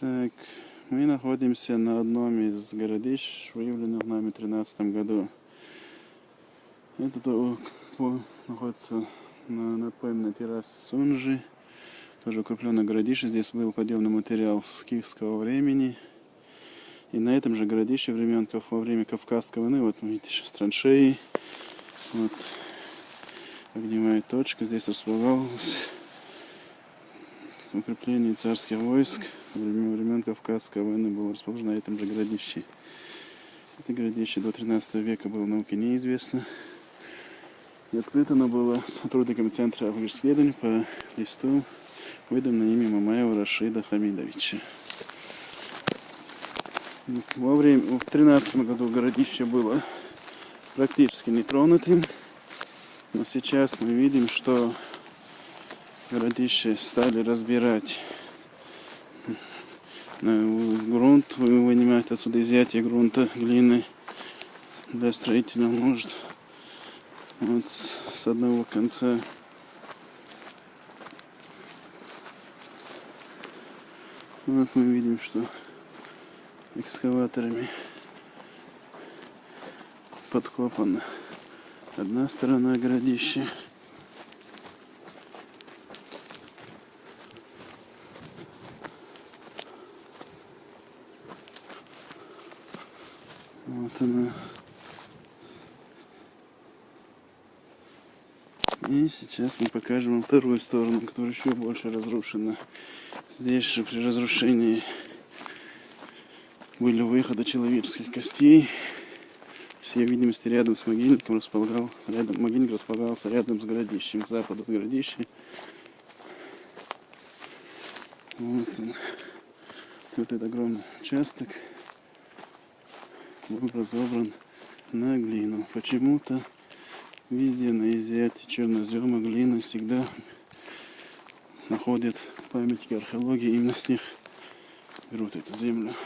Так, мы находимся на одном из городищ, выявленных нами в 2013 году. Это находится на напольной террасе Сунжи, тоже укрепленное городище. Здесь был подъемный материал с киевского времени. И на этом же городище во время Кавказской войны, вот видите, сейчас траншеи, вот огневая точка, здесь располагалось укрепление царских войск. Во времен Кавказской войны было расположено на этом же городище. Это городище до 13 века было науке неизвестно. И открыто оно было сотрудниками Центра исследований по листу, выдан на имя Мамаева Рашида Хамидовича. В 2013 году городище было практически нетронутым, но сейчас мы видим, что городище стали разбирать грунт, вынимать отсюда изъятие грунта, глины для строительных нужд. Вот с одного конца вот мы видим, что экскаваторами подкопана одна сторона городища. Вот она. И сейчас мы покажем вам вторую сторону, которая еще больше разрушена. Здесь же при разрушении были выходы человеческих костей. Все видимости рядом с могильником могильник располагался рядом с городищем, к западу от городища. Вот он. Вот этот огромный участок был разобран на глину. Почему-то везде на изъятии чернозема глины всегда находят памятники археологии, именно с них берут эту землю.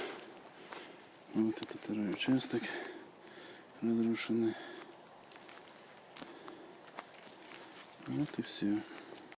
Вот это второй участок разрушенный. Вот и все.